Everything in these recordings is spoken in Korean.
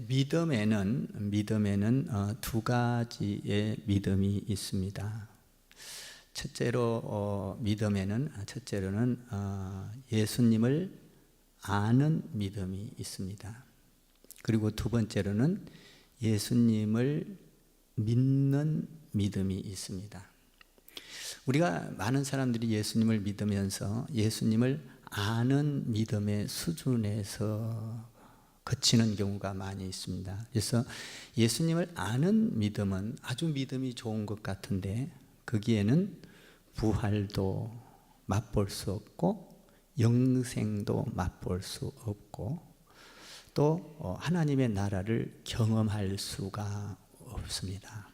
믿음에는 두 가지의 믿음이 있습니다. 첫째로는 예수님을 아는 믿음이 있습니다. 그리고 두 번째로는 예수님을 믿는 믿음이 있습니다. 우리가 많은 사람들이 예수님을 믿으면서 예수님을 아는 믿음의 수준에서 거치는 경우가 많이 있습니다. 그래서 예수님을 아는 믿음은 아주 믿음이 좋은 것 같은데 거기에는 부활도 맛볼 수 없고 영생도 맛볼 수 없고 또 하나님의 나라를 경험할 수가 없습니다.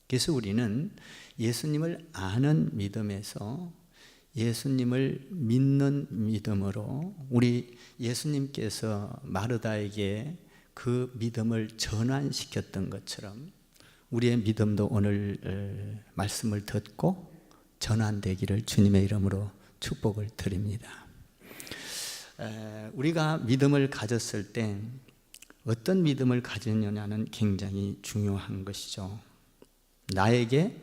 그래서 우리는 예수님을 아는 믿음에서 예수님을 믿는 믿음으로 우리 예수님께서 마르다에게 그 믿음을 전환시켰던 것처럼 우리의 믿음도 오늘 말씀을 듣고 전환되기를 주님의 이름으로 축복을 드립니다. 우리가 믿음을 가졌을 때 어떤 믿음을 가지느냐는 굉장히 중요한 것이죠. 나에게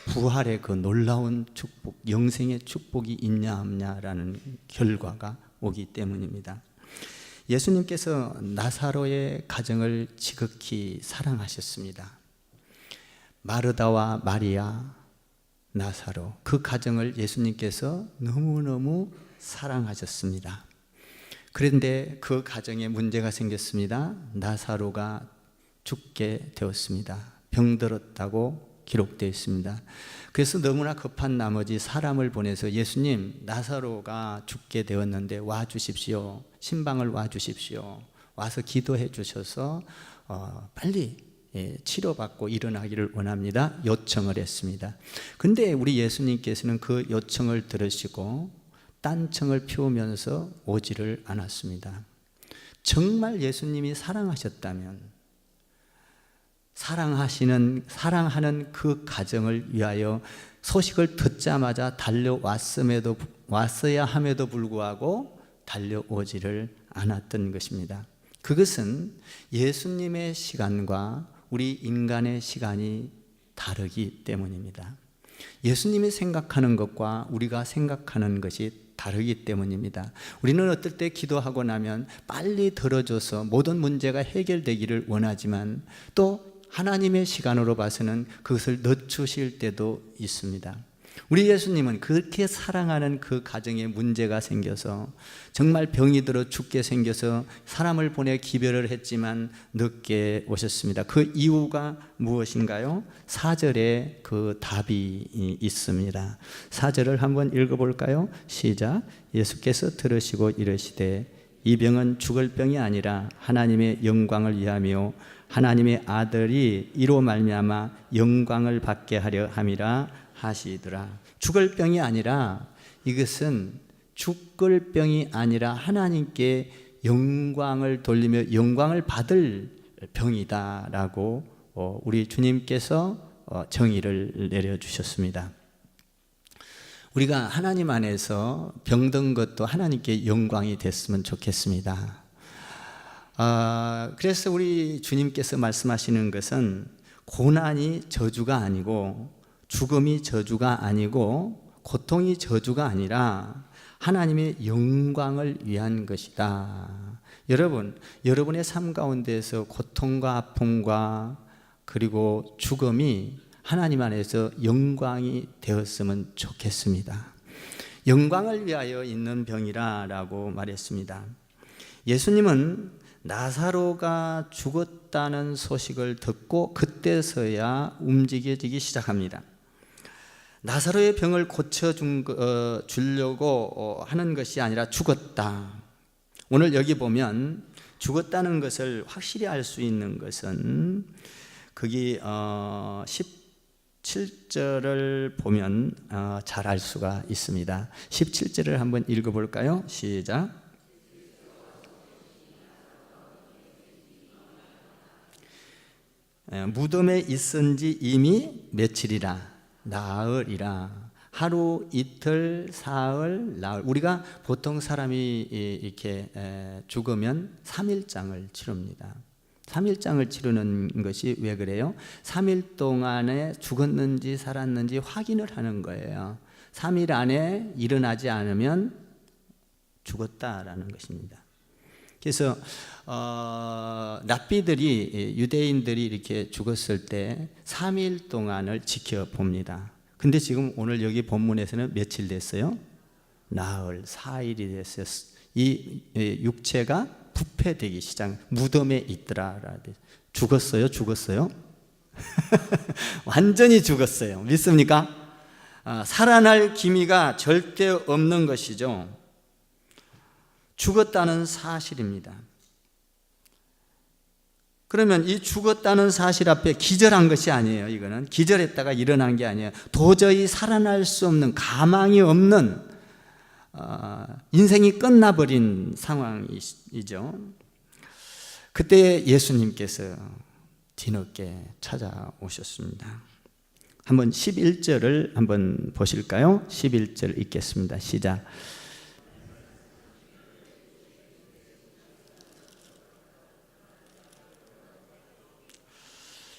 부활의 그 놀라운 축복, 영생의 축복이 있냐 없냐라는 결과가 오기 때문입니다. 예수님께서 나사로의 가정을 지극히 사랑하셨습니다. 마르다와 마리아, 나사로 그 가정을 예수님께서 너무너무 사랑하셨습니다. 그런데 그 가정에 문제가 생겼습니다. 나사로가 죽게 되었습니다. 병들었다고 기록되어 있습니다. 그래서 너무나 급한 나머지 사람을 보내서 예수님, 나사로가 죽게 되었는데 와 주십시오. 신방을 와 주십시오. 와서 기도해 주셔서 빨리 치료받고 일어나기를 원합니다. 요청을 했습니다. 근데 우리 예수님께서는 그 요청을 들으시고 딴청을 피우면서 오지를 않았습니다. 정말 예수님이 사랑하셨다면 사랑하는 그 가정을 위하여 소식을 듣자마자 왔어야 함에도 불구하고 달려오지를 않았던 것입니다. 그것은 예수님의 시간과 우리 인간의 시간이 다르기 때문입니다. 예수님이 생각하는 것과 우리가 생각하는 것이 다르기 때문입니다. 우리는 어떨 때 기도하고 나면 빨리 들어줘서 모든 문제가 해결되기를 원하지만 또 하나님의 시간으로 봐서는 그것을 늦추실 때도 있습니다. 우리 예수님은 그렇게 사랑하는 그 가정에 문제가 생겨서 정말 병이 들어 죽게 생겨서 사람을 보내 기별을 했지만 늦게 오셨습니다. 그 이유가 무엇인가요? 4절에 그 답이 있습니다. 4절을 한번 읽어볼까요? 시작. 예수께서 들으시고 이르시되 이 병은 죽을 병이 아니라 하나님의 영광을 위하며 하나님의 아들이 이로 말미암아 영광을 받게 하려 함이라 하시더라. 죽을 병이 아니라 이것은 죽을 병이 아니라 하나님께 영광을 돌리며 영광을 받을 병이다라고 우리 주님께서 정의를 내려주셨습니다. 우리가 하나님 안에서 병든 것도 하나님께 영광이 됐으면 좋겠습니다. 그래서 우리 주님께서 말씀하시는 것은 고난이 저주가 아니고 죽음이 저주가 아니고 고통이 저주가 아니라 하나님의 영광을 위한 것이다. 여러분의 삶 가운데에서 고통과 아픔과 그리고 죽음이 하나님 안에서 영광이 되었으면 좋겠습니다. 영광을 위하여 있는 병이라고 말했습니다. 예수님은 나사로가 죽었다는 소식을 듣고 그때서야 움직여지기 시작합니다. 나사로의 병을 고쳐주려고 하는 것이 아니라 죽었다. 오늘 여기 보면 죽었다는 것을 확실히 알 수 있는 것은 거기 17절을 보면 잘 알 수가 있습니다. 17절을 한번 읽어볼까요? 시작. 무덤에 있은 지 이미 며칠이라 나흘이라 하루, 이틀, 사흘, 나흘. 우리가 보통 사람이 이렇게 죽으면 3일장을 치릅니다. 3일장을 치르는 것이 왜 그래요? 3일 동안에 죽었는지 살았는지 확인을 하는 거예요. 3일 안에 일어나지 않으면 죽었다라는 것입니다. 그래서 랍비들이, 유대인들이 이렇게 죽었을 때 3일 동안을 지켜봅니다. 근데 지금 오늘 여기 본문에서는 며칠 됐어요? 나흘, 4일이 됐어요. 이 육체가 부패되기 시작, 무덤에 있더라. 죽었어요? 죽었어요? 완전히 죽었어요. 믿습니까? 살아날 기미가 절대 없는 것이죠. 죽었다는 사실입니다. 그러면 이 죽었다는 사실 앞에 기절한 것이 아니에요. 이거는 기절했다가 일어난 게 아니에요. 도저히 살아날 수 없는, 가망이 없는 인생이 끝나버린 상황이죠. 그때 예수님께서 뒤늦게 찾아오셨습니다. 한번 11절을 한번 보실까요? 11절 읽겠습니다. 시작.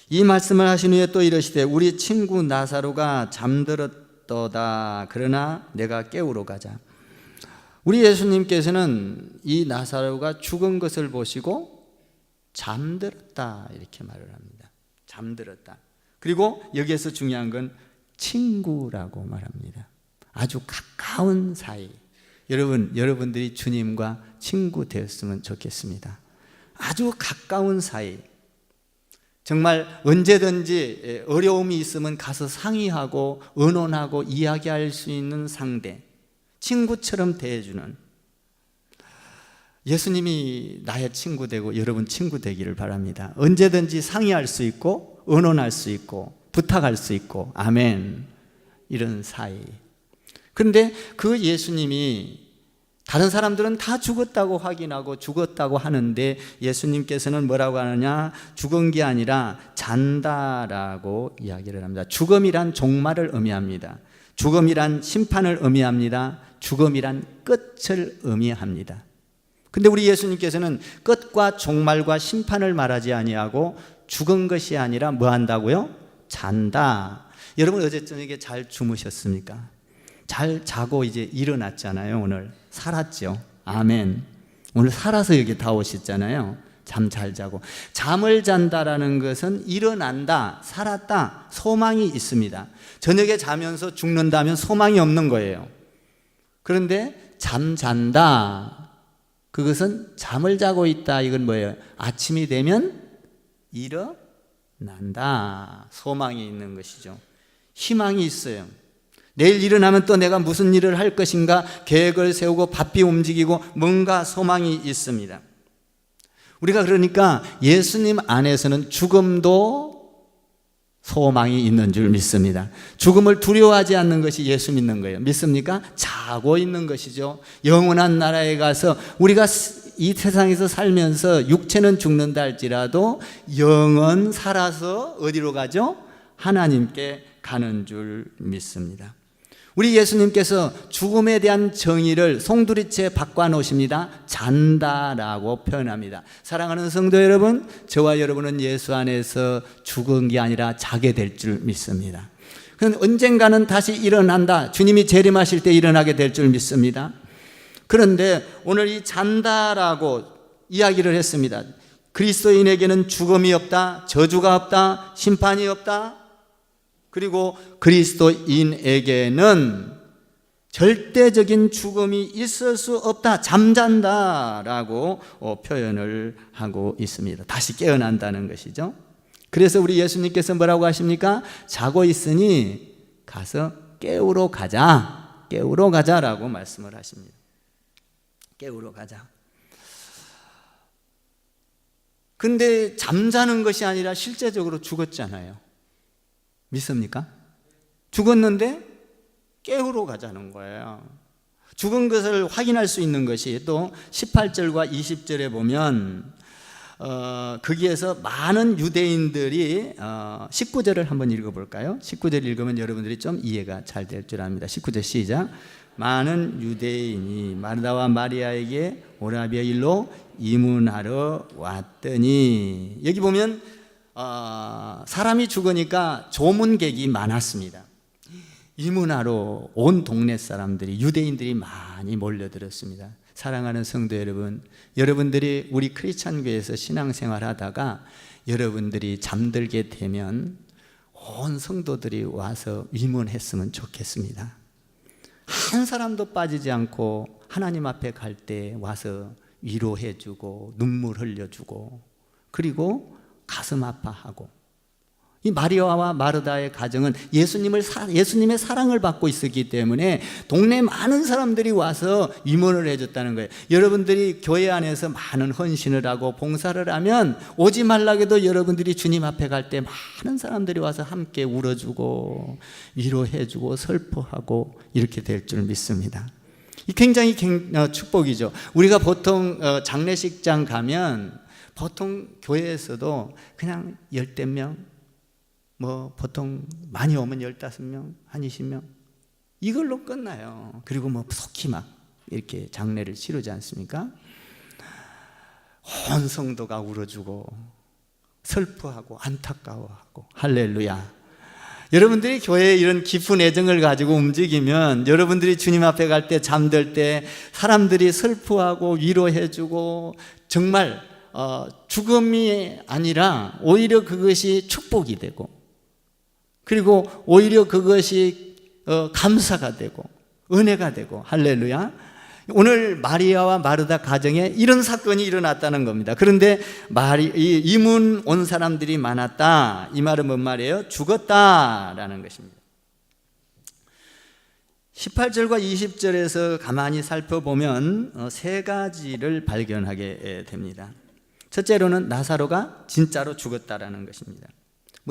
이 말씀을 하신 후에 또 이러시되 우리 친구 나사로가 잠들었도다. 그러나 내가 깨우러 가자. 우리 예수님께서는 이 나사로가 죽은 것을 보시고 잠들었다 이렇게 말을 합니다. 잠들었다. 그리고 여기에서 중요한 건 친구라고 말합니다. 아주 가까운 사이. 여러분들이 주님과 친구 되었으면 좋겠습니다. 아주 가까운 사이. 정말 언제든지 어려움이 있으면 가서 상의하고 의논하고 이야기할 수 있는 상대, 친구처럼 대해주는, 예수님이 나의 친구 되고 여러분 친구 되기를 바랍니다. 언제든지 상의할 수 있고 의논할 수 있고 부탁할 수 있고, 아멘. 이런 사이. 그런데 그 예수님이, 다른 사람들은 다 죽었다고 확인하고 죽었다고 하는데 예수님께서는 뭐라고 하느냐? 죽은 게 아니라 잔다라고 이야기를 합니다. 죽음이란 종말을 의미합니다. 죽음이란 심판을 의미합니다. 죽음이란 끝을 의미합니다. 근데 우리 예수님께서는 끝과 종말과 심판을 말하지 아니하고 죽은 것이 아니라 뭐 한다고요? 잔다. 여러분 어제 저녁에 잘 주무셨습니까? 잘 자고 이제 일어났잖아요. 오늘 살았죠. 아멘. 오늘 살아서 여기 다 오셨잖아요. 잠 잘 자고. 잠을 잔다라는 것은 일어난다, 살았다, 소망이 있습니다. 저녁에 자면서 죽는다면 소망이 없는 거예요. 그런데 잠 잔다, 그것은 잠을 자고 있다. 이건 뭐예요? 아침이 되면 일어난다. 소망이 있는 것이죠. 희망이 있어요. 내일 일어나면 또 내가 무슨 일을 할 것인가 계획을 세우고 바삐 움직이고 뭔가 소망이 있습니다. 우리가 그러니까 예수님 안에서는 죽음도 소망이 있는 줄 믿습니다. 죽음을 두려워하지 않는 것이 예수 믿는 거예요. 믿습니까? 자고 있는 것이죠. 영원한 나라에 가서 우리가 이 세상에서 살면서 육체는 죽는다 할지라도 영은 살아서 어디로 가죠? 하나님께 가는 줄 믿습니다. 우리 예수님께서 죽음에 대한 정의를 송두리째 바꿔놓으십니다. 잔다라고 표현합니다. 사랑하는 성도 여러분, 저와 여러분은 예수 안에서 죽은 게 아니라 자게 될 줄 믿습니다. 그럼 언젠가는 다시 일어난다. 주님이 재림하실 때 일어나게 될 줄 믿습니다. 그런데 오늘 이 잔다라고 이야기를 했습니다. 그리스도인에게는 죽음이 없다, 저주가 없다, 심판이 없다. 그리고 그리스도인에게는 절대적인 죽음이 있을 수 없다, 잠잔다라고 표현을 하고 있습니다. 다시 깨어난다는 것이죠. 그래서 우리 예수님께서 뭐라고 하십니까? 자고 있으니 가서 깨우러 가자, 깨우러 가자라고 말씀을 하십니다. 깨우러 가자. 근데 잠자는 것이 아니라 실제적으로 죽었잖아요. 믿습니까? 죽었는데 깨우러 가자는 거예요. 죽은 것을 확인할 수 있는 것이 또 18절과 20절에 보면 거기에서 많은 유대인들이 19절을 한번 읽어볼까요? 19절 읽으면 여러분들이 좀 이해가 잘 될 줄 압니다. 19절 시작. 많은 유대인이 마르다와 마리아에게 오라비의 일로 이문하러 왔더니, 여기 보면 사람이 죽으니까 조문객이 많았습니다. 이문하러 온 동네 사람들이, 유대인들이 많이 몰려들었습니다. 사랑하는 성도 여러분, 여러분들이 우리 크리스찬 교회에서 신앙생활 하다가 여러분들이 잠들게 되면 온 성도들이 와서 위문했으면 좋겠습니다. 한 사람도 빠지지 않고 하나님 앞에 갈 때 와서 위로해주고 눈물 흘려주고, 그리고 가슴 아파하고, 이 마리아와 마르다의 가정은 예수님의 사랑을 받고 있었기 때문에 동네 많은 사람들이 와서 위문을 해줬다는 거예요. 여러분들이 교회 안에서 많은 헌신을 하고 봉사를 하면 오지 말라고 해도 여러분들이 주님 앞에 갈 때 많은 사람들이 와서 함께 울어주고 위로해주고 슬퍼하고 이렇게 될 줄 믿습니다. 이 굉장히 축복이죠. 우리가 보통 장례식장 가면 보통 교회에서도 그냥 10명, 보통 많이 오면 15명, 한 20명 이걸로 끝나요. 그리고 속히 막 이렇게 장례를 치르지 않습니까? 온 성도가 울어주고 슬퍼하고 안타까워하고. 할렐루야. 여러분들이 교회에 이런 깊은 애정을 가지고 움직이면 여러분들이 주님 앞에 갈 때, 잠들 때 사람들이 슬퍼하고 위로해주고, 정말 죽음이 아니라 오히려 그것이 축복이 되고, 그리고 오히려 그것이 감사가 되고 은혜가 되고. 할렐루야. 오늘 마리아와 마르다 가정에 이런 사건이 일어났다는 겁니다. 그런데 이문 온 사람들이 많았다. 이 말은 뭔 말이에요? 죽었다라는 것입니다. 18절과 20절에서 가만히 살펴보면 세 가지를 발견하게 됩니다. 첫째로는 나사로가 진짜로 죽었다라는 것입니다.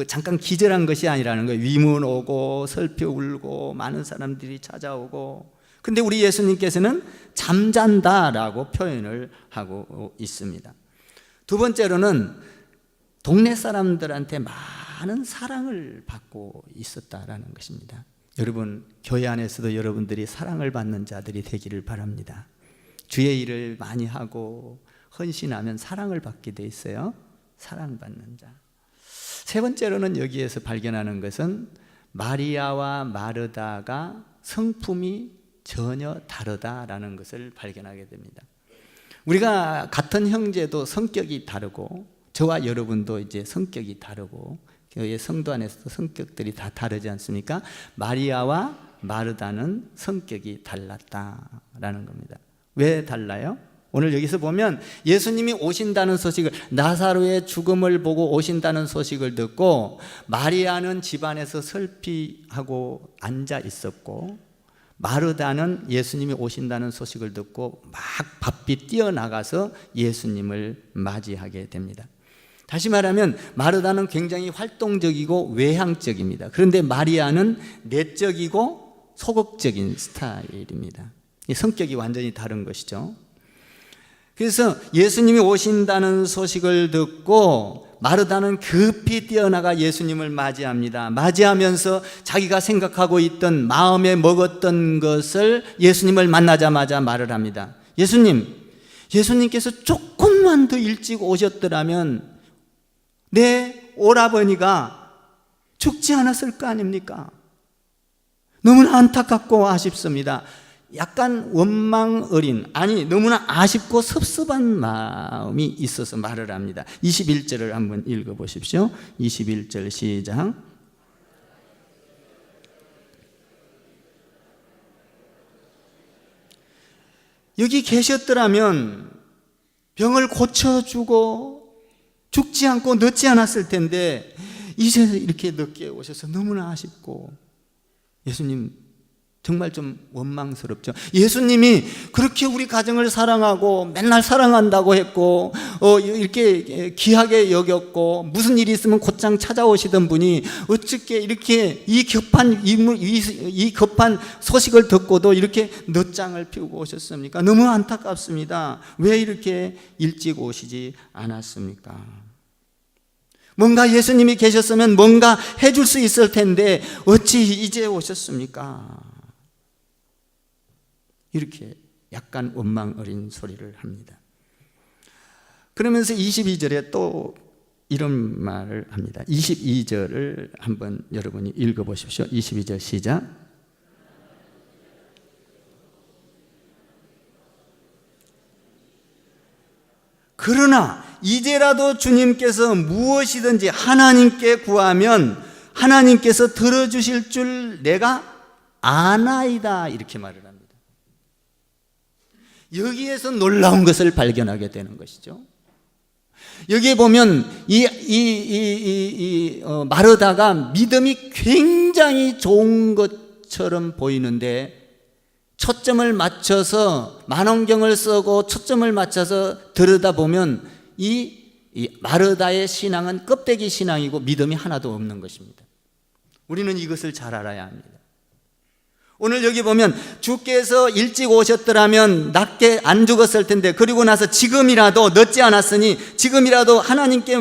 잠깐 기절한 것이 아니라는 거예요. 위문 오고 슬피 울고 많은 사람들이 찾아오고. 근데 우리 예수님께서는 잠잔다라고 표현을 하고 있습니다. 두 번째로는 동네 사람들한테 많은 사랑을 받고 있었다라는 것입니다. 여러분, 교회 안에서도 여러분들이 사랑을 받는 자들이 되기를 바랍니다. 주의 일을 많이 하고 헌신하면 사랑을 받게 돼 있어요. 사랑받는 자. 세 번째로는 여기에서 발견하는 것은 마리아와 마르다가 성품이 전혀 다르다라는 것을 발견하게 됩니다. 우리가 같은 형제도 성격이 다르고, 저와 여러분도 이제 성격이 다르고, 교회 성도 안에서도 성격들이 다 다르지 않습니까? 마리아와 마르다는 성격이 달랐다라는 겁니다. 왜 달라요? 오늘 여기서 보면 예수님이 오신다는 소식을, 나사로의 죽음을 보고 오신다는 소식을 듣고 마리아는 집안에서 슬피하고 앉아 있었고, 마르다는 예수님이 오신다는 소식을 듣고 막 바삐 뛰어나가서 예수님을 맞이하게 됩니다. 다시 말하면 마르다는 굉장히 활동적이고 외향적입니다. 그런데 마리아는 내적이고 소극적인 스타일입니다. 성격이 완전히 다른 것이죠. 그래서 예수님이 오신다는 소식을 듣고 마르다는 급히 뛰어나가 예수님을 맞이합니다. 맞이하면서 자기가 생각하고 있던, 마음에 먹었던 것을 예수님을 만나자마자 말을 합니다. 예수님께서 조금만 더 일찍 오셨더라면 내 오라버니가 죽지 않았을 거 아닙니까? 너무나 안타깝고 아쉽습니다. 약간 원망 어린, 너무나 아쉽고 섭섭한 마음이 있어서 말을 합니다. 21절을 한번 읽어보십시오. 21절 시작. 여기 계셨더라면 병을 고쳐주고 죽지 않고 늦지 않았을 텐데 이제 이렇게 늦게 오셔서 너무나 아쉽고, 예수님 정말 좀 원망스럽죠. 예수님이 그렇게 우리 가정을 사랑하고 맨날 사랑한다고 했고 이렇게 귀하게 여겼고 무슨 일이 있으면 곧장 찾아오시던 분이 어떻게 이렇게 이 급한 소식을 듣고도 이렇게 늦장을 피우고 오셨습니까? 너무 안타깝습니다. 왜 이렇게 일찍 오시지 않았습니까? 뭔가 예수님이 계셨으면 뭔가 해줄 수 있을 텐데 어찌 이제 오셨습니까? 이렇게 약간 원망 어린 소리를 합니다. 그러면서 22절에 또 이런 말을 합니다. 22절을 한번 여러분이 읽어보십시오. 22절 시작. 그러나 이제라도 주님께서 무엇이든지 하나님께 구하면 하나님께서 들어주실 줄 내가 아나이다, 이렇게 말을 합니다. 여기에서 놀라운 것을 발견하게 되는 것이죠. 여기에 보면 마르다가 믿음이 굉장히 좋은 것처럼 보이는데 초점을 맞춰서 만원경을 쓰고 초점을 맞춰서 들여다보면 이 마르다의 신앙은 껍데기 신앙이고 믿음이 하나도 없는 것입니다. 우리는 이것을 잘 알아야 합니다. 오늘 여기 보면 주께서 일찍 오셨더라면 낮게 안 죽었을 텐데, 그리고 나서 지금이라도 늦지 않았으니 지금이라도 하나님께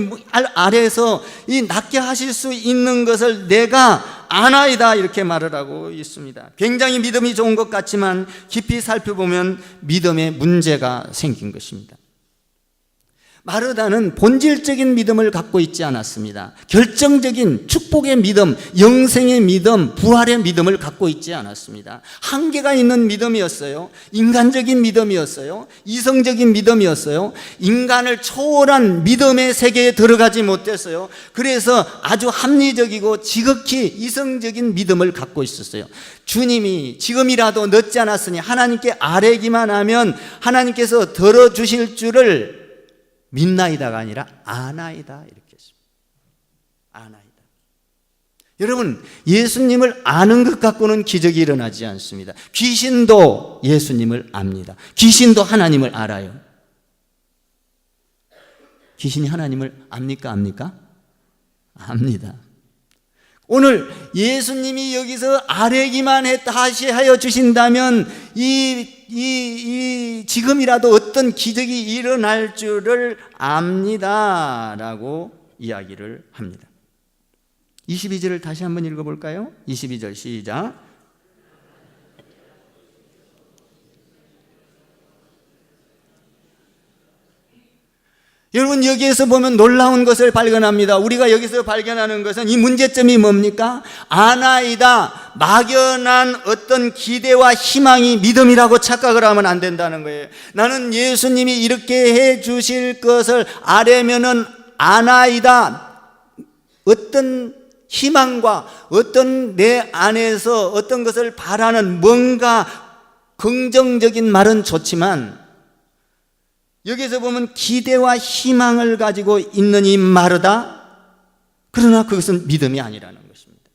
아래에서 이 낫게 하실 수 있는 것을 내가 아나이다, 이렇게 말을 하고 있습니다. 굉장히 믿음이 좋은 것 같지만 깊이 살펴보면 믿음에 문제가 생긴 것입니다. 마르다는 본질적인 믿음을 갖고 있지 않았습니다. 결정적인 축복의 믿음, 영생의 믿음, 부활의 믿음을 갖고 있지 않았습니다. 한계가 있는 믿음이었어요. 인간적인 믿음이었어요. 이성적인 믿음이었어요. 인간을 초월한 믿음의 세계에 들어가지 못했어요. 그래서 아주 합리적이고 지극히 이성적인 믿음을 갖고 있었어요. 주님이 지금이라도 늦지 않았으니 하나님께 아뢰기만 하면 하나님께서 들어주실 줄을 믿나이다가 아니라 아나이다, 이렇게 했습니다. 아나이다. 여러분, 예수님을 아는 것 갖고는 기적이 일어나지 않습니다. 귀신도 예수님을 압니다. 귀신도 하나님을 알아요. 귀신이 하나님을 압니까? 압니까? 압니다. 오늘 예수님이 여기서 아뢰기만 다시 하여 주신다면 지금이라도 어떤 기적이 일어날 줄을 압니다 라고 이야기를 합니다. 22절을 다시 한번 읽어볼까요? 22절 시작. 여러분, 여기에서 보면 놀라운 것을 발견합니다. 우리가 여기서 발견하는 것은 이 문제점이 뭡니까? 아나이다, 막연한 어떤 기대와 희망이 믿음이라고 착각을 하면 안 된다는 거예요. 나는 예수님이 이렇게 해 주실 것을 아뢰면은 아나이다, 어떤 희망과 어떤 내 안에서 어떤 것을 바라는 뭔가 긍정적인 말은 좋지만 여기서 보면 기대와 희망을 가지고 있는 이 마르다, 그러나 그것은 믿음이 아니라는 것입니다.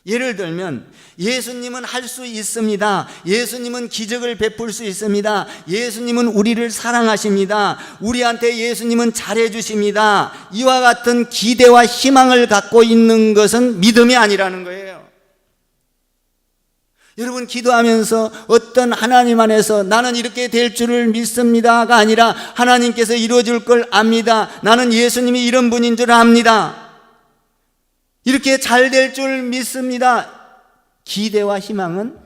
예를 들면 예수님은 할 수 있습니다. 예수님은 기적을 베풀 수 있습니다. 예수님은 우리를 사랑하십니다. 우리한테 예수님은 잘해 주십니다. 이와 같은 기대와 희망을 갖고 있는 것은 믿음이 아니라는 거예요. 여러분, 기도하면서 어떤 하나님 안에서 나는 이렇게 될 줄을 믿습니다가 아니라 하나님께서 이루어줄 걸 압니다. 나는 예수님이 이런 분인 줄 압니다. 이렇게 잘 될 줄 믿습니다. 기대와 희망은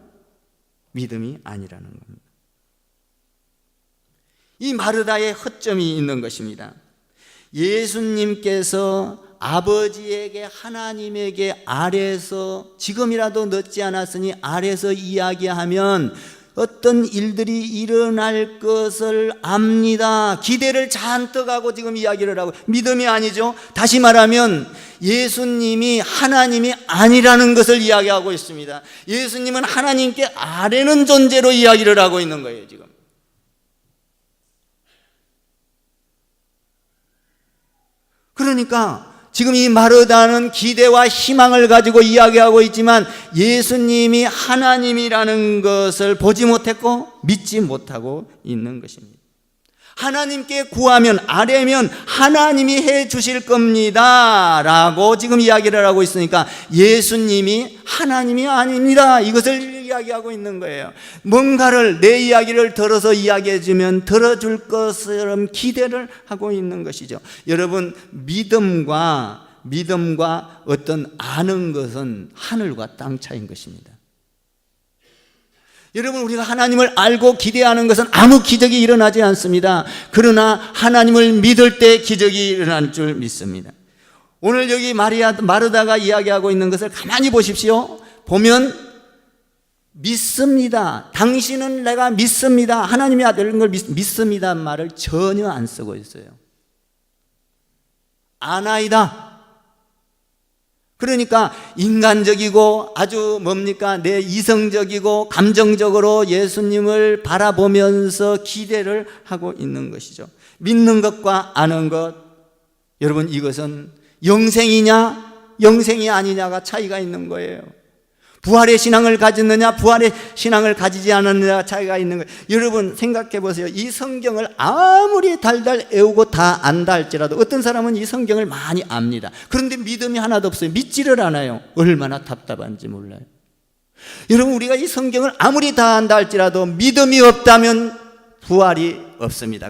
믿음이 아니라는 겁니다. 이 마르다의 허점이 있는 것입니다. 예수님께서 아버지에게, 하나님에게 아래서 지금이라도 늦지 않았으니 아래서 이야기하면 어떤 일들이 일어날 것을 압니다. 기대를 잔뜩 하고 지금 이야기를 하고, 믿음이 아니죠. 다시 말하면 예수님이 하나님이 아니라는 것을 이야기하고 있습니다. 예수님은 하나님께 아래는 존재로 이야기를 하고 있는 거예요, 지금. 그러니까 지금 이 마르다는 기대와 희망을 가지고 이야기하고 있지만 예수님이 하나님이라는 것을 보지 못했고 믿지 못하고 있는 것입니다. 하나님께 구하면 아뢰면 하나님이 해 주실 겁니다 라고 지금 이야기를 하고 있으니까 예수님이 하나님이 아닙니다, 이것을 이야기하고 있는 거예요. 뭔가를 내 이야기를 들어서 이야기해 주면 들어줄 것처럼 기대를 하고 있는 것이죠. 여러분, 믿음과 어떤 아는 것은 하늘과 땅 차이인 것입니다. 여러분, 우리가 하나님을 알고 기대하는 것은 아무 기적이 일어나지 않습니다. 그러나 하나님을 믿을 때 기적이 일어날 줄 믿습니다. 오늘 여기 마르다가 이야기하고 있는 것을 가만히 보십시오. 보면 믿습니다. 당신은 내가 믿습니다. 하나님의 아들인 걸 믿습니다 말을 전혀 안 쓰고 있어요. 아나이다. 그러니까 인간적이고 아주 내 이성적이고 감정적으로 예수님을 바라보면서 기대를 하고 있는 것이죠. 믿는 것과 아는 것, 여러분, 이것은 영생이냐 영생이 아니냐가 차이가 있는 거예요. 부활의 신앙을 가졌느냐 부활의 신앙을 가지지 않았느냐 차이가 있는 거예요. 여러분, 생각해 보세요. 이 성경을 아무리 달달 외우고 다 안다 할지라도 어떤 사람은 이 성경을 많이 압니다. 그런데 믿음이 하나도 없어요. 믿지를 않아요. 얼마나 답답한지 몰라요. 여러분, 우리가 이 성경을 아무리 다 안다 할지라도 믿음이 없다면 부활이 없습니다.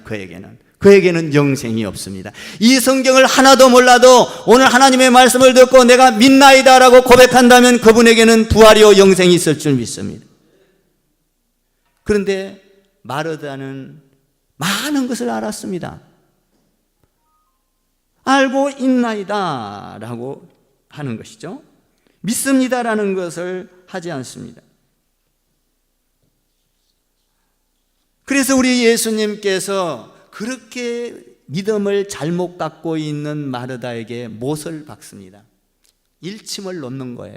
그에게는 영생이 없습니다. 이 성경을 하나도 몰라도 오늘 하나님의 말씀을 듣고 내가 믿나이다 라고 고백한다면 그분에게는 부활이요 영생이 있을 줄 믿습니다. 그런데 마르다는 많은 것을 알았습니다. 알고 있나이다 라고 하는 것이죠. 믿습니다 라는 것을 하지 않습니다. 그래서 우리 예수님께서 그렇게 믿음을 잘못 갖고 있는 마르다에게 못을 박습니다. 일침을 놓는 거예요.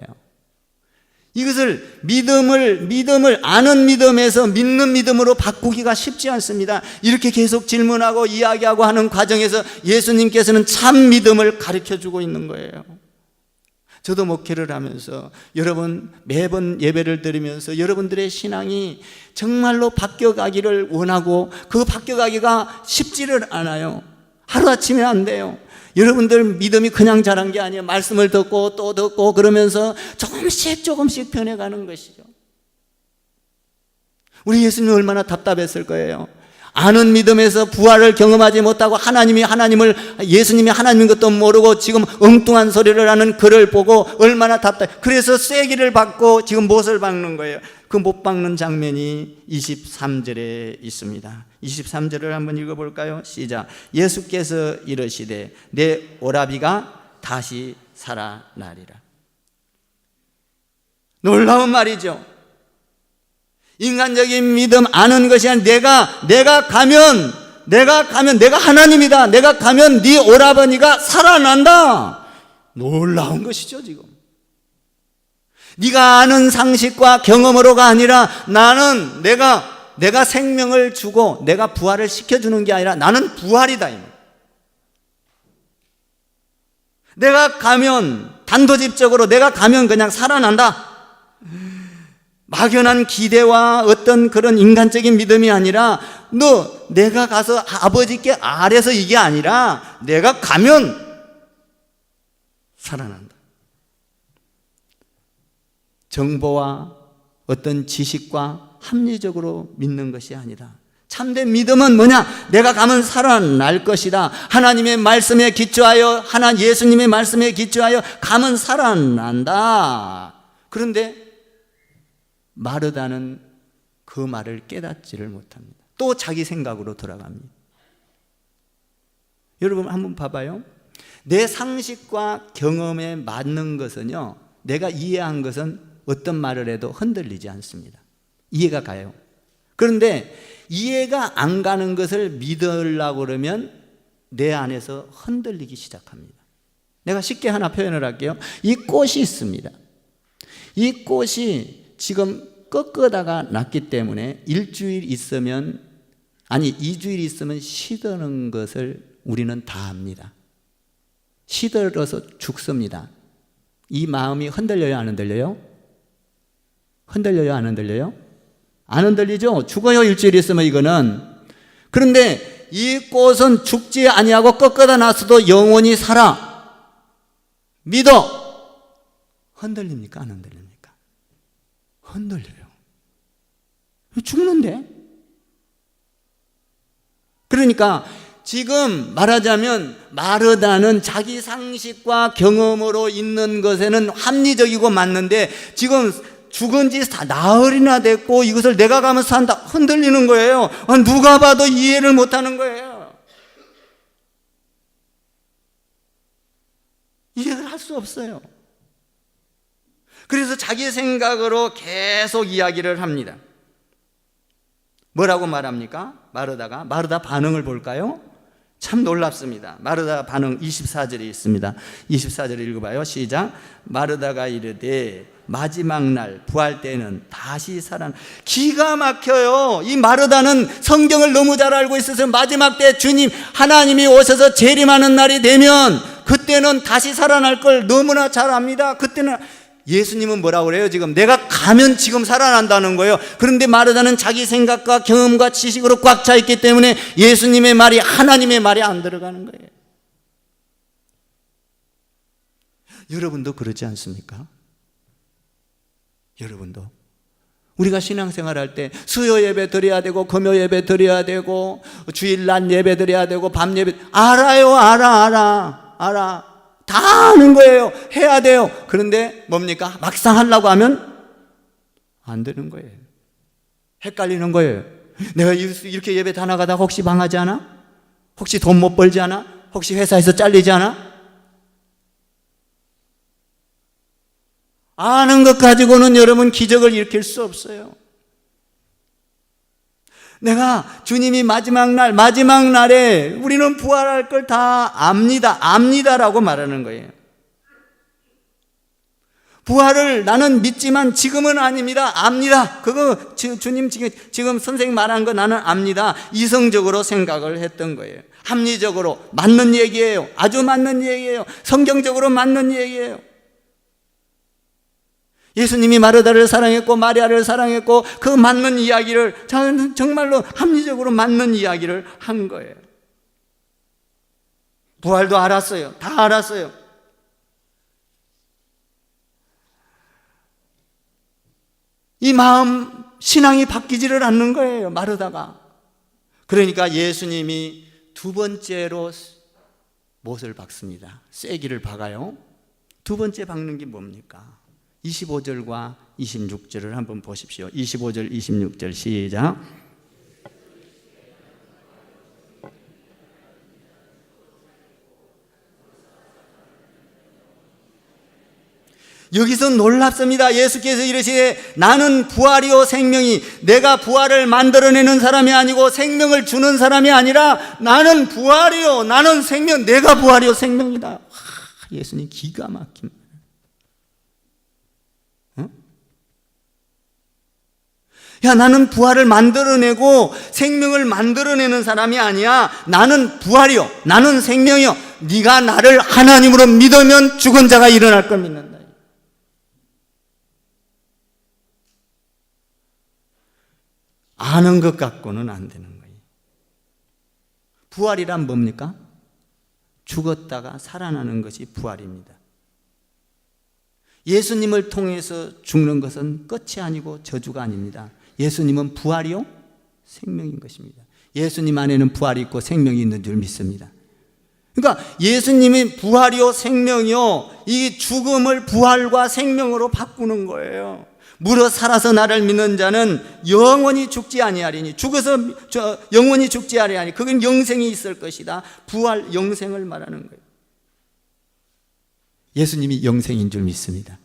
이것을 믿음을 아는 믿음에서 믿는 믿음으로 바꾸기가 쉽지 않습니다. 이렇게 계속 질문하고 이야기하고 하는 과정에서 예수님께서는 참 믿음을 가르쳐주고 있는 거예요. 저도 목회를 하면서 여러분, 매번 예배를 드리면서 여러분들의 신앙이 정말로 바뀌어가기를 원하고 그 바뀌어가기가 쉽지를 않아요. 하루아침에 안 돼요. 여러분들 믿음이 그냥 자란 게 아니에요. 말씀을 듣고 또 듣고 그러면서 조금씩 변해가는 것이죠. 우리 예수님이 얼마나 답답했을 거예요. 아는 믿음에서 부활을 경험하지 못하고 예수님이 하나님인 것도 모르고 지금 엉뚱한 소리를 하는 그를 보고 얼마나 답답해. 그래서 쐐기를 받고 지금 못을 박는 거예요. 그 못 박는 장면이 23절에 있습니다. 23절을 한번 읽어볼까요? 시작. 예수께서 이르시되 내 오라비가 다시 살아나리라. 놀라운 말이죠. 인간적인 믿음 아는 것이 아니라 내가 가면 내가 하나님이다. 내가 가면 네 오라버니가 살아난다. 놀라운 것이죠. 지금 네가 아는 상식과 경험으로가 아니라 나는 내가 생명을 주고 내가 부활을 시켜주는 게 아니라 나는 부활이다. 내가 가면 단도직입적으로 내가 가면 그냥 살아난다. 막연한 기대와 어떤 그런 인간적인 믿음이 아니라 내가 가서 아버지께 아래서 이게 아니라 내가 가면 살아난다. 정보와 어떤 지식과 합리적으로 믿는 것이 아니다. 참된 믿음은 뭐냐? 내가 가면 살아날 것이다. 하나님의 말씀에 기초하여 예수님의 말씀에 기초하여 가면 살아난다. 그런데 마르다는 그 말을 깨닫지를 못합니다. 또 자기 생각으로 돌아갑니다. 여러분 한번 봐봐요. 내 상식과 경험에 맞는 것은요, 내가 이해한 것은 어떤 말을 해도 흔들리지 않습니다. 이해가 가요. 그런데 이해가 안 가는 것을 믿으려고 그러면 내 안에서 흔들리기 시작합니다. 내가 쉽게 하나 표현을 할게요. 이 꽃이 있습니다. 이 꽃이 지금 꺾어다가 났기 때문에 2주일 있으면 시드는 것을 우리는 다 압니다. 시들어서 죽습니다. 이 마음이 흔들려요, 안 흔들려요? 흔들려요, 안 흔들려요? 안 흔들리죠? 죽어요, 일주일 있으면 이거는. 그런데 이 꽃은 죽지 아니하고 꺾어다 놨어도 영원히 살아. 믿어. 흔들립니까, 안 흔들립니까? 흔들려요. 죽는데? 그러니까 지금 말하자면 마르다는 자기 상식과 경험으로 있는 것에는 합리적이고 맞는데 지금 죽은 지 나흘이나 됐고 이것을 내가 가면 산다 흔들리는 거예요. 누가 봐도 이해를 못하는 거예요. 이해를 할 수 없어요. 그래서 자기 생각으로 계속 이야기를 합니다. 뭐라고 말합니까? 마르다 반응을 볼까요? 참 놀랍습니다. 마르다 반응 24절에 있습니다. 24절 읽어봐요. 시작. 마르다가 이르되 마지막 날 부활 때는 다시 살아나. 기가 막혀요. 이 마르다는 성경을 너무 잘 알고 있어서 마지막 때 주님 하나님이 오셔서 재림하는 날이 되면 그때는 다시 살아날 걸 너무나 잘 압니다. 그때는 예수님은 뭐라고 그래요? 지금 내가 가면 지금 살아난다는 거예요. 그런데 마르다는 자기 생각과 경험과 지식으로 꽉 차 있기 때문에 예수님의 말이 하나님의 말이 안 들어가는 거예요. 여러분도 그러지 않습니까? 여러분도 우리가 신앙생활 할 때 수요 예배 드려야 되고 금요 예배 드려야 되고 주일 낮 예배 드려야 되고 밤 예배 알아요. 알아. 다 아는 거예요. 해야 돼요. 그런데 뭡니까? 막상 하려고 하면 안 되는 거예요. 헷갈리는 거예요. 내가 이렇게 예배 다 나가다가 혹시 망하지 않아? 혹시 돈 못 벌지 않아? 혹시 회사에서 잘리지 않아? 아는 것 가지고는 여러분 기적을 일으킬 수 없어요. 내가 주님이 마지막 날에 우리는 부활할 걸 다 압니다라고 말하는 거예요. 부활을 나는 믿지만 지금은 아닙니다. 압니다. 그거 주님 지금 선생님 말한 거 나는 압니다. 이성적으로 생각을 했던 거예요. 합리적으로 맞는 얘기예요. 아주 맞는 얘기예요. 성경적으로 맞는 얘기예요. 예수님이 마르다를 사랑했고 마리아를 사랑했고 그 맞는 이야기를 정말로 합리적으로 맞는 이야기를 한 거예요. 부활도 알았어요. 다 알았어요. 이 마음 신앙이 바뀌지를 않는 거예요. 마르다가. 그러니까 예수님이 두 번째로 못을 박습니다. 쐐기를 박아요. 두 번째 박는 게 뭡니까? 25절과 26절을 한번 보십시오. 25절, 26절 시작. 여기서 놀랍습니다. 예수께서 이르시되 나는 부활이요 생명이 내가 부활을 만들어내는 사람이 아니고 생명을 주는 사람이 아니라 나는 부활이요 나는 생명 내가 부활이요 생명이다. 예수님 기가 막힙니다. 야, 나는 부활을 만들어내고 생명을 만들어내는 사람이 아니야. 나는 부활이요. 나는 생명이요. 네가 나를 하나님으로 믿으면 죽은 자가 일어날 걸 믿는다. 아는 것 갖고는 안 되는 거예요. 부활이란 뭡니까? 죽었다가 살아나는 것이 부활입니다. 예수님을 통해서 죽는 것은 끝이 아니고 저주가 아닙니다. 예수님은 부활이요? 생명인 것입니다. 예수님 안에는 부활이 있고 생명이 있는 줄 믿습니다. 그러니까 예수님이 부활이요 생명이요 이 죽음을 부활과 생명으로 바꾸는 거예요. 무릇 살아서 나를 믿는 자는 영원히 죽지 아니하리니 죽어서 영원히 죽지 아니하리니 그건 영생이 있을 것이다. 부활 영생을 말하는 거예요. 예수님이 영생인 줄 믿습니다.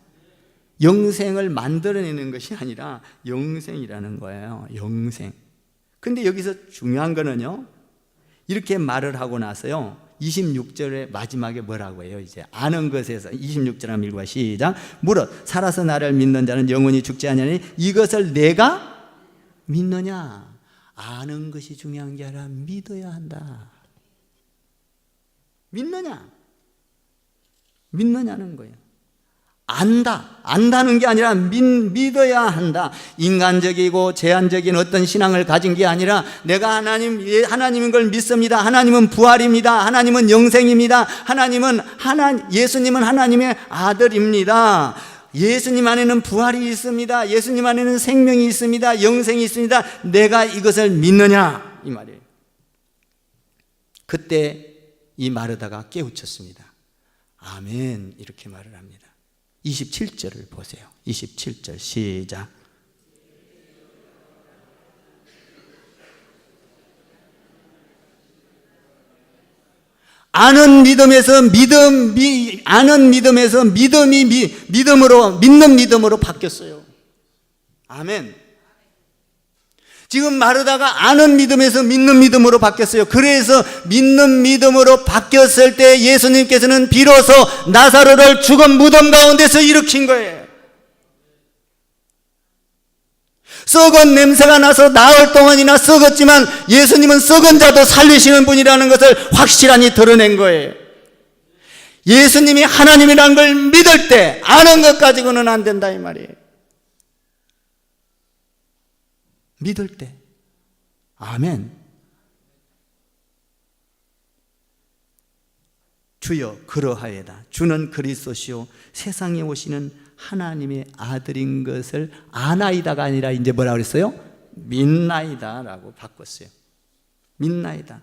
영생을 만들어내는 것이 아니라 영생이라는 거예요. 영생. 근데 여기서 중요한 거는요, 이렇게 말을 하고 나서요 26절의 마지막에 뭐라고 해요? 이제 아는 것에서 26절 한번 읽어봐. 시작. 무릇 살아서 나를 믿는 자는 영원히 죽지 아니하니 이것을 내가 믿느냐? 아는 것이 중요한 게 아니라 믿어야 한다. 믿느냐? 믿느냐는 거예요. 안다는 게 아니라 믿어야 한다. 인간적이고 제한적인 어떤 신앙을 가진 게 아니라 내가 하나님인 걸 믿습니다. 하나님은 부활입니다. 하나님은 영생입니다. 예수님은 하나님의 아들입니다. 예수님 안에는 부활이 있습니다. 예수님 안에는 생명이 있습니다. 영생이 있습니다. 내가 이것을 믿느냐 이 말이에요. 그때 이 마르다가 깨우쳤습니다. 아멘 이렇게 말을 합니다. 27절을 보세요. 27절 시작. 아는 믿음에서 믿는 믿음으로 바뀌었어요. 아멘. 지금 마르다가 아는 믿음에서 믿는 믿음으로 바뀌었어요. 그래서 믿는 믿음으로 바뀌었을 때 예수님께서는 비로소 나사로를 죽은 무덤 가운데서 일으킨 거예요. 썩은 냄새가 나서 나흘 동안이나 썩었지만 예수님은 썩은 자도 살리시는 분이라는 것을 확실하게 드러낸 거예요. 예수님이 하나님이라는 걸 믿을 때 아는 것 가지고는 안 된다 이 말이에요. 믿을 때 아멘. 주여 그러하여다. 주는 그리스도시요 세상에 오시는 하나님의 아들인 것을 아나이다가 아니라 이제 뭐라 그랬어요? 믿나이다라고 바꿨어요. 믿나이다.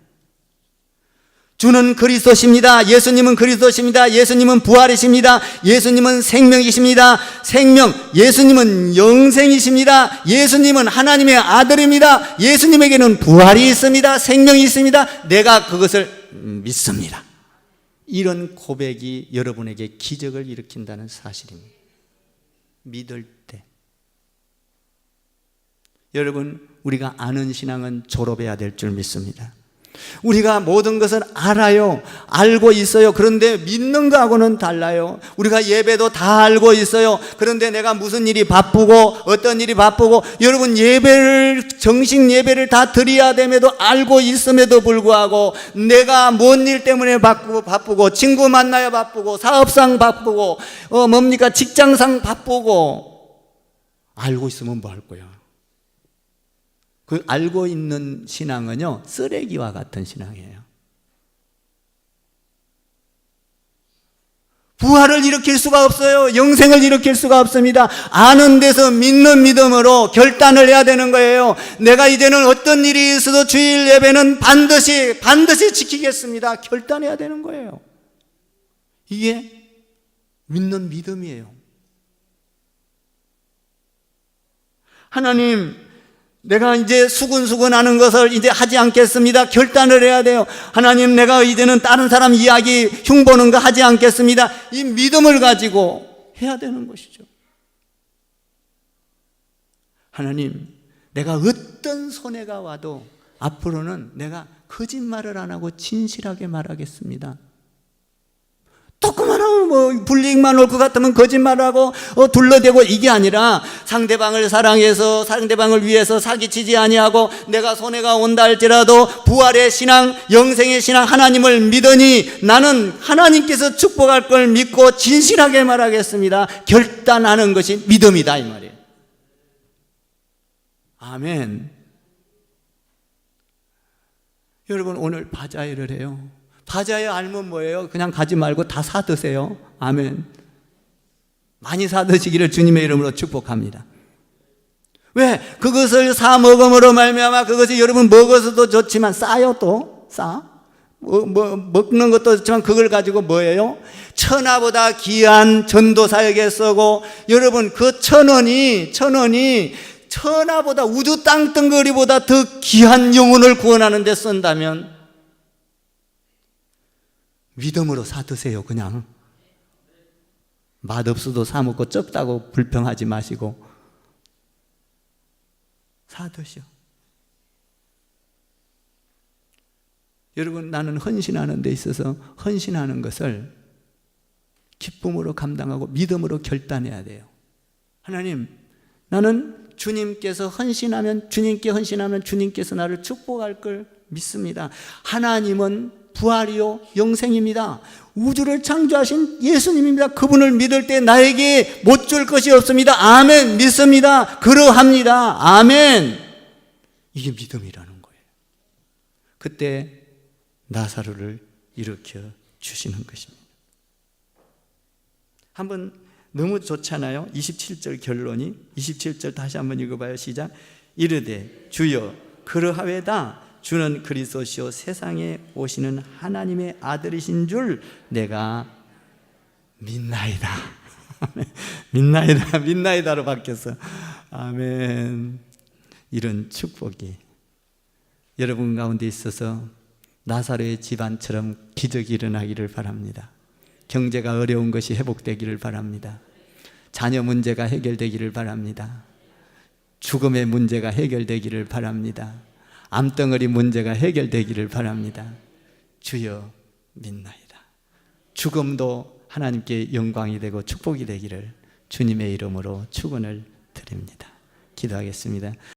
주는 그리스도십니다. 예수님은 그리스도십니다. 예수님은 부활이십니다. 예수님은 생명이십니다. 예수님은 영생이십니다. 예수님은 하나님의 아들입니다. 예수님에게는 부활이 있습니다. 생명이 있습니다. 내가 그것을 믿습니다. 이런 고백이 여러분에게 기적을 일으킨다는 사실입니다. 믿을 때. 여러분, 우리가 아는 신앙은 졸업해야 될 줄 믿습니다. 우리가 모든 것을 알아요. 알고 있어요. 그런데 믿는 거하고는 달라요. 우리가 예배도 다 알고 있어요. 그런데 내가 무슨 일이 바쁘고 어떤 일이 바쁘고 여러분 정식 예배를 다 드려야 됨에도 알고 있음에도 불구하고 내가 뭔 일 때문에 바쁘고 친구 만나야 바쁘고 사업상 바쁘고 직장상 바쁘고 알고 있으면 뭐 할 거야? 그 알고 있는 신앙은요, 쓰레기와 같은 신앙이에요. 부활을 일으킬 수가 없어요. 영생을 일으킬 수가 없습니다. 아는 데서 믿는 믿음으로 결단을 해야 되는 거예요. 내가 이제는 어떤 일이 있어도 주일 예배는 반드시 지키겠습니다. 결단해야 되는 거예요. 이게 믿는 믿음이에요. 하나님, 내가 이제 수근수근하는 것을 이제 하지 않겠습니다. 결단을 해야 돼요. 하나님, 내가 이제는 다른 사람 이야기 흉보는 거 하지 않겠습니다. 이 믿음을 가지고 해야 되는 것이죠. 하나님, 내가 어떤 손해가 와도 앞으로는 내가 거짓말을 안 하고 진실하게 말하겠습니다. 조그마한 불이익만 올 것 같으면 거짓말하고 둘러대고 이게 아니라 상대방을 사랑해서 상대방을 위해서 사기치지 아니하고 내가 손해가 온다 할지라도 부활의 신앙, 영생의 신앙 하나님을 믿으니 나는 하나님께서 축복할 걸 믿고 진실하게 말하겠습니다. 결단하는 것이 믿음이다 이 말이에요. 아멘. 여러분, 오늘 바자회를 해요. 바자회 알면 뭐예요? 그냥 가지 말고 다 사 드세요. 아멘. 많이 사 드시기를 주님의 이름으로 축복합니다. 왜? 그것을 사 먹음으로 말미암아 그것이 여러분 먹어서도 좋지만 싸요 또? 싸? 먹는 것도 좋지만 그걸 가지고 뭐예요? 천하보다 귀한 전도사에게 쓰고 여러분 그 천 원이 천하보다 우주 땅덩어리보다 더 귀한 영혼을 구원하는 데 쓴다면 믿음으로 사 드세요. 그냥 맛없어도 사 먹고 적다고 불평하지 마시고 사 드시오. 여러분, 나는 헌신하는 데 있어서 헌신하는 것을 기쁨으로 감당하고 믿음으로 결단해야 돼요. 하나님, 나는 주님께서 헌신하면 주님께서 나를 축복할 걸 믿습니다. 하나님은 부활이요 영생입니다. 우주를 창조하신 예수님입니다. 그분을 믿을 때 나에게 못 줄 것이 없습니다. 아멘. 믿습니다. 그러합니다. 아멘. 이게 믿음이라는 거예요. 그때 나사로를 일으켜 주시는 것입니다. 한번 너무 좋잖아요. 27절 결론이. 27절 다시 한번 읽어봐요. 시작. 이르되 주여 그러하외다. 주는 그리스도시요 세상에 오시는 하나님의 아들이신 줄 내가 믿나이다. 믿나이다. 믿나이다로 바뀌었어. 아멘. 이런 축복이 여러분 가운데 있어서 나사로의 집안처럼 기적이 일어나기를 바랍니다. 경제가 어려운 것이 회복되기를 바랍니다. 자녀 문제가 해결되기를 바랍니다. 죽음의 문제가 해결되기를 바랍니다. 암덩어리 문제가 해결되기를 바랍니다. 주여 믿나이다. 죽음도 하나님께 영광이 되고 축복이 되기를 주님의 이름으로 축원을 드립니다. 기도하겠습니다.